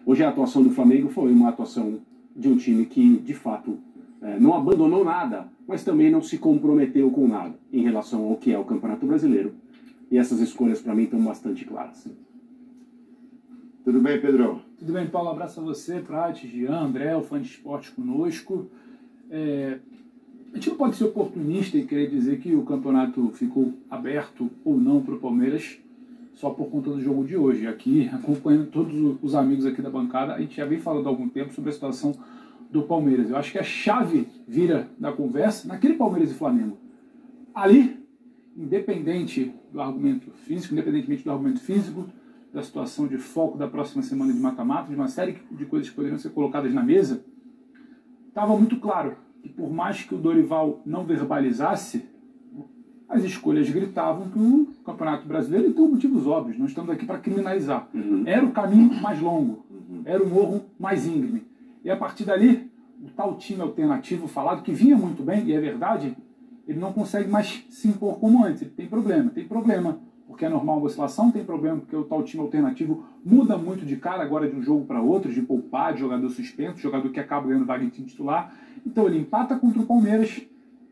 Hoje a atuação do Flamengo foi uma atuação de um time que, de fato, não abandonou nada, mas também não se comprometeu com nada em relação ao que é o Campeonato Brasileiro. E essas escolhas, para mim, estão bastante claras. Tudo bem, Pedro? Tudo bem, Paulo. Abraço a você, Prates, Jean, André, o fã de esporte conosco. A gente não pode ser oportunista e querer dizer que o campeonato ficou aberto ou não para o Palmeiras só por conta do jogo de hoje. Aqui, acompanhando todos os amigos aqui da bancada, a gente já vem falando há algum tempo sobre a situação do Palmeiras. Eu acho que a chave vira da conversa naquele Palmeiras e Flamengo. Ali, independentemente do argumento físico, da situação de foco da próxima semana de mata-mata, de uma série de coisas que poderiam ser colocadas na mesa, estava muito claro que por mais que o Dorival não verbalizasse, as escolhas gritavam que o Campeonato Brasileiro, e por motivos óbvios, não estamos aqui para criminalizar, era o caminho mais longo, era o morro mais íngreme. E a partir dali, o tal time alternativo falado, que vinha muito bem, e é verdade, ele não consegue mais se impor como antes. Ele tem problema, porque é normal uma oscilação, tem problema porque o tal time alternativo muda muito de cara agora de um jogo para outro, de poupar, de jogador suspenso, jogador que acaba ganhando vaga em time titular. Então ele empata contra o Palmeiras,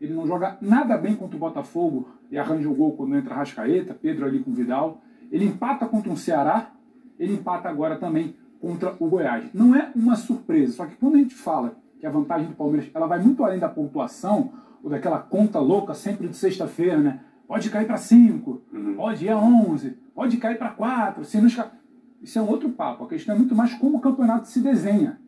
ele não joga nada bem contra o Botafogo e arranja o gol quando entra Arrascaeta, Pedro ali com o Vidal. Ele empata contra o Ceará, ele empata agora também contra o Goiás. Não é uma surpresa, só que quando a gente fala que a vantagem do Palmeiras ela vai muito além da pontuação, ou daquela conta louca sempre de sexta-feira, né? Pode cair para 5, pode ir a 11, pode cair para 4. Isso é um outro papo. A questão é muito mais como o campeonato se desenha.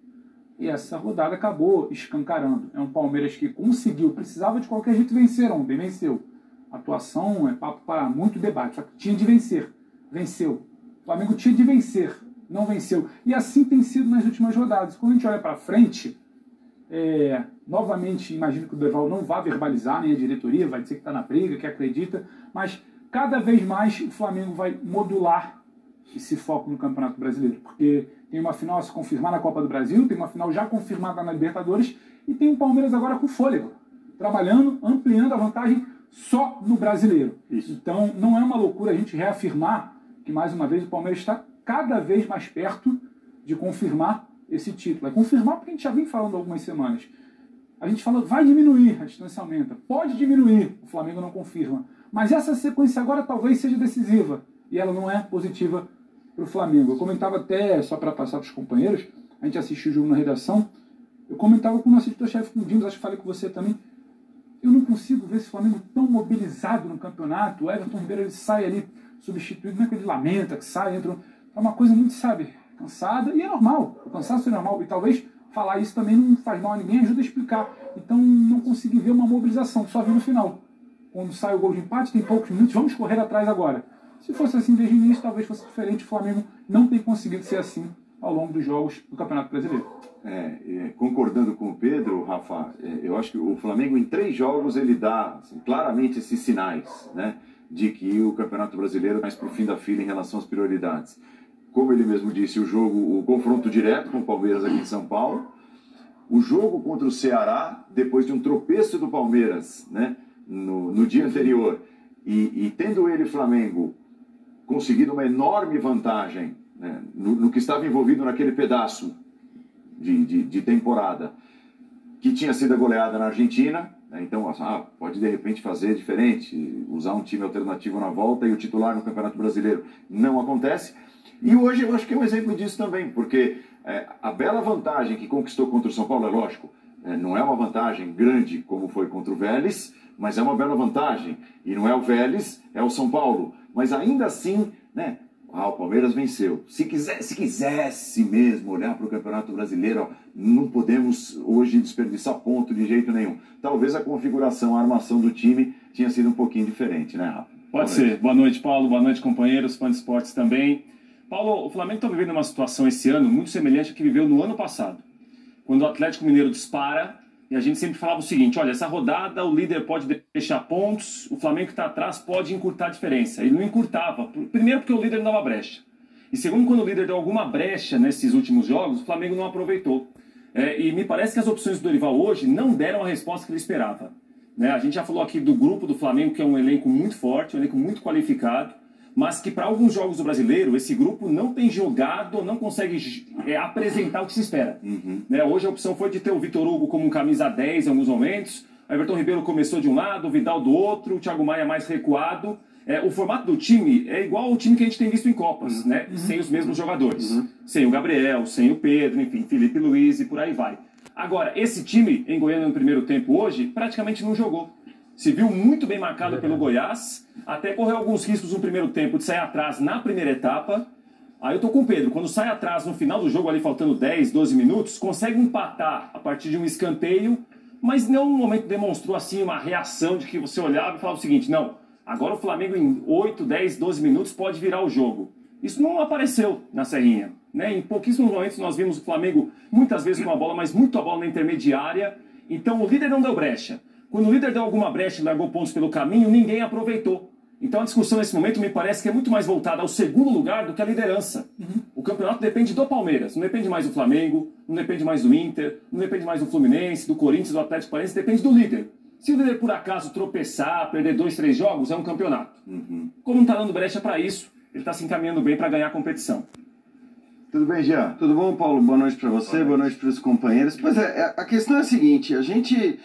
E essa rodada acabou escancarando. É um Palmeiras que conseguiu, precisava de qualquer jeito vencer ontem, venceu. A atuação é papo para muito debate, só que tinha de vencer, venceu. O Flamengo tinha de vencer, não venceu. E assim tem sido nas últimas rodadas. Quando a gente olha para frente, novamente, imagino que o Dorival não vá verbalizar, nem a diretoria, vai dizer que está na briga, que acredita, mas cada vez mais o Flamengo vai modular esse foco no Campeonato Brasileiro, porque tem uma final a se confirmar na Copa do Brasil, tem uma final já confirmada na Libertadores, e tem o Palmeiras agora com fôlego, trabalhando, ampliando a vantagem só no Brasileiro. Isso. Então, não é uma loucura a gente reafirmar que, mais uma vez, o Palmeiras está cada vez mais perto de confirmar esse título. É confirmar porque a gente já vem falando há algumas semanas. A gente fala, vai diminuir, a distância aumenta. Pode diminuir, o Flamengo não confirma. Mas essa sequência agora talvez seja decisiva. E ela não é positiva para o Flamengo. Eu comentava até, só para passar para os companheiros, a gente assistiu o jogo na redação, eu comentava com o nosso editor-chefe, com o Dimas, acho que falei com você também, eu não consigo ver esse Flamengo tão mobilizado no campeonato. O Everton Ribeiro ele sai ali substituído, não é que ele lamenta, que sai, entra. É uma coisa muito, cansada, e é normal. O cansaço é normal. E talvez falar isso também não faz mal a ninguém, ajuda a explicar. Então não consegui ver uma mobilização, só vi no final. Quando sai o gol de empate, tem poucos minutos, vamos correr atrás agora. Se fosse assim desde o início, talvez fosse diferente. O Flamengo não tem conseguido ser assim ao longo dos jogos do Campeonato Brasileiro. Concordando com o Pedro, Rafa, eu acho que o Flamengo em 3 jogos ele dá assim, claramente esses sinais, né, de que o Campeonato Brasileiro é mais para o fim da fila em relação às prioridades. Como ele mesmo disse, o confronto direto com o Palmeiras aqui em São Paulo, o jogo contra o Ceará, depois de um tropeço do Palmeiras, né, no dia anterior, e tendo ele, Flamengo, conseguido uma enorme vantagem, né, no que estava envolvido naquele pedaço de temporada, que tinha sido a goleada na Argentina, né, então pode de repente fazer diferente, usar um time alternativo na volta e o titular no Campeonato Brasileiro. Não acontece. E hoje eu acho que é um exemplo disso também, porque a bela vantagem que conquistou contra o São Paulo, é lógico, não é uma vantagem grande como foi contra o Vélez, mas é uma bela vantagem. E não é o Vélez, é o São Paulo. Mas ainda assim, né, o Palmeiras venceu. Se quisesse mesmo olhar para o Campeonato Brasileiro, não podemos hoje desperdiçar ponto de jeito nenhum. Talvez a configuração, a armação do time tinha sido um pouquinho diferente, né, Rafa? Pode ser. Boa noite, Paulo. Boa noite, companheiros, fãs de esportes também. Paulo, o Flamengo está vivendo uma situação esse ano muito semelhante ao que viveu no ano passado, quando o Atlético Mineiro dispara e a gente sempre falava o seguinte: olha, essa rodada o líder pode deixar pontos, o Flamengo que está atrás pode encurtar a diferença. Ele não encurtava, primeiro porque o líder não dava brecha, e segundo, quando o líder deu alguma brecha nesses últimos jogos, o Flamengo não aproveitou. E me parece que as opções do Dorival hoje não deram a resposta que ele esperava. A gente já falou aqui do grupo do Flamengo, que é um elenco muito forte, um elenco muito qualificado. mas que para alguns jogos do Brasileiro, esse grupo não tem jogado, não consegue apresentar o que se espera. Né? Hoje a opção foi de ter o Vitor Hugo como um camisa 10 em alguns momentos, o Everton Ribeiro começou de um lado, o Vidal do outro, o Thiago Maia mais recuado. O formato do time é igual ao time que a gente tem visto em Copas, né? Sem os mesmos jogadores. Sem o Gabriel, sem o Pedro, enfim, Felipe Luiz e por aí vai. Agora, esse time em Goiânia no primeiro tempo hoje praticamente não jogou. Se viu muito bem marcado pelo Goiás, até correu alguns riscos no primeiro tempo de sair atrás na primeira etapa. Aí eu tô com o Pedro, quando sai atrás no final do jogo, ali faltando 10, 12 minutos, consegue empatar a partir de um escanteio, mas em nenhum momento demonstrou assim uma reação de que você olhava e falava o seguinte, não, agora o Flamengo em 8, 10, 12 minutos pode virar o jogo. Isso não apareceu na Serrinha. Né? Em pouquíssimos momentos nós vimos o Flamengo muitas vezes com a bola, mas muito a bola na intermediária. Então o líder não deu brecha. Quando o líder deu alguma brecha e largou pontos pelo caminho, ninguém aproveitou. Então a discussão nesse momento me parece que é muito mais voltada ao segundo lugar do que a liderança. O campeonato depende do Palmeiras, não depende mais do Flamengo, não depende mais do Inter, não depende mais do Fluminense, do Corinthians, do Atlético Paranaense, depende do líder. Se o líder por acaso tropeçar, perder 2, 3 jogos, é um campeonato. Como não está dando brecha para isso, ele está se encaminhando bem para ganhar a competição. Tudo bem, Jean? Tudo bom, Paulo? Boa noite para você, boa noite para os companheiros. Pois é, a questão é a seguinte, a gente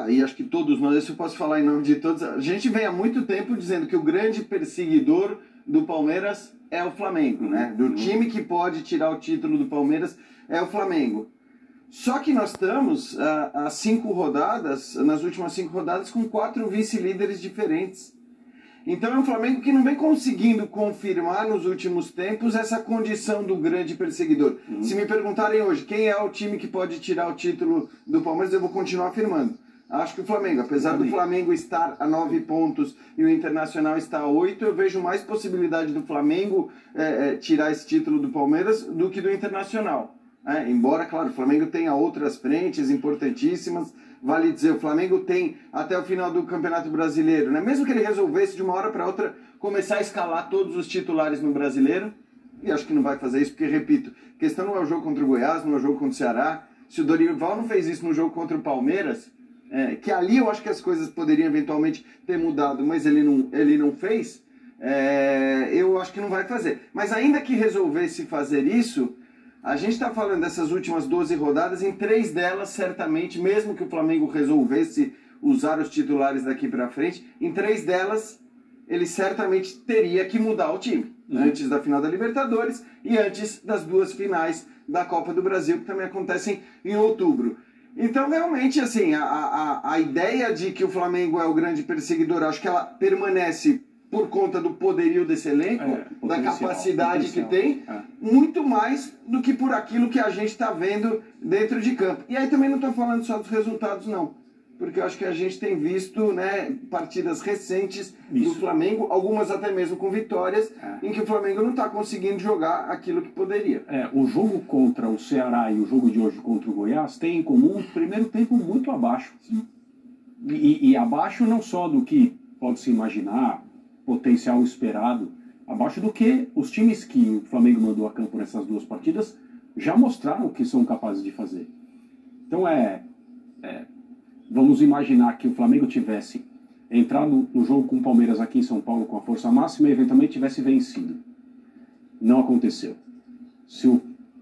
e acho que todos nós, se eu posso falar em nome de todos, a gente vem há muito tempo dizendo que o grande perseguidor do Palmeiras é o Flamengo, né? Do time que pode tirar o título do Palmeiras é o Flamengo. Só que nós estamos há 5 rodadas, nas últimas 5 rodadas, com 4 vice-líderes diferentes. Então é um Flamengo que não vem conseguindo confirmar nos últimos tempos essa condição do grande perseguidor. Se me perguntarem hoje quem é o time que pode tirar o título do Palmeiras, eu vou continuar afirmando. Acho que o Flamengo, apesar do Flamengo estar a 9 pontos e o Internacional está a 8, eu vejo mais possibilidade do Flamengo tirar esse título do Palmeiras do que do Internacional. Embora, claro, o Flamengo tenha outras frentes importantíssimas, vale dizer, o Flamengo tem até o final do Campeonato Brasileiro, né? Mesmo que ele resolvesse de uma hora para outra começar a escalar todos os titulares no Brasileiro, e acho que não vai fazer isso, porque, repito, a questão não é o jogo contra o Goiás, não é o jogo contra o Ceará. Se o Dorival não fez isso no jogo contra o Palmeiras, que ali eu acho que as coisas poderiam eventualmente ter mudado, mas ele não fez, eu acho que não vai fazer. Mas ainda que resolvesse fazer isso, a gente está falando dessas últimas 12 rodadas, em 3 delas, certamente, mesmo que o Flamengo resolvesse usar os titulares daqui para frente, em 3 delas, ele certamente teria que mudar o time. Antes da final da Libertadores e antes das 2 finais da Copa do Brasil, que também acontecem em outubro. Então, realmente, assim, a ideia de que o Flamengo é o grande perseguidor, acho que ela permanece por conta do poderio desse elenco, da capacidade que tem, muito mais do que por aquilo que a gente está vendo dentro de campo. E aí também não estou falando só dos resultados, não. Porque eu acho que a gente tem visto, né, partidas recentes do Flamengo, algumas até mesmo com vitórias, em que o Flamengo não está conseguindo jogar aquilo que poderia. O jogo contra o Ceará e o jogo de hoje contra o Goiás têm em comum o primeiro tempo muito abaixo. E abaixo não só do que pode-se imaginar, potencial esperado, abaixo do que os times que o Flamengo mandou a campo nessas 2 partidas já mostraram o que são capazes de fazer. Então vamos imaginar que o Flamengo tivesse entrado no jogo com o Palmeiras aqui em São Paulo com a força máxima e eventualmente tivesse vencido. Não aconteceu.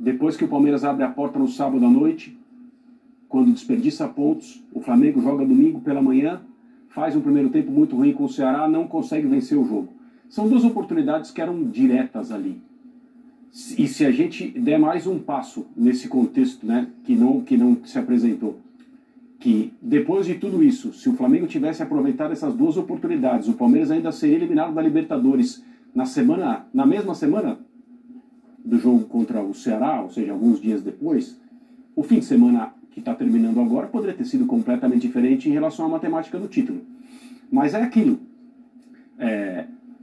Depois que o Palmeiras abre a porta no sábado à noite, quando desperdiça pontos, o Flamengo joga domingo pela manhã, faz um primeiro tempo muito ruim com o Ceará, não consegue vencer o jogo. São 2 oportunidades que eram diretas ali. E se a gente der mais um passo nesse contexto, né, que não se apresentou, que depois de tudo isso, se o Flamengo tivesse aproveitado essas 2 oportunidades, o Palmeiras ainda seria eliminado da Libertadores na mesma semana do jogo contra o Ceará, ou seja, alguns dias depois, o fim de semana que está terminando agora poderia ter sido completamente diferente em relação à matemática do título. Mas é aquilo.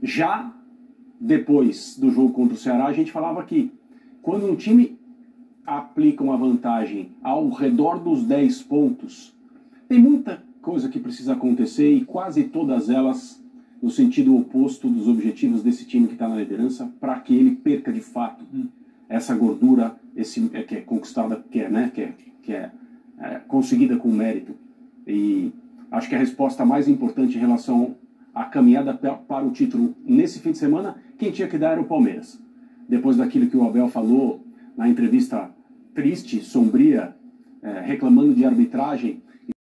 Já depois do jogo contra o Ceará, a gente falava que quando um time aplica uma vantagem ao redor dos 10 pontos, tem muita coisa que precisa acontecer e quase todas elas no sentido oposto dos objetivos desse time que está na liderança, para que ele perca de fato essa gordura que é conquistada, que é conseguida com mérito. E acho que a resposta mais importante em relação a caminhada para o título nesse fim de semana, quem tinha que dar era o Palmeiras. Depois daquilo que o Abel falou na entrevista triste, sombria, reclamando de arbitragem,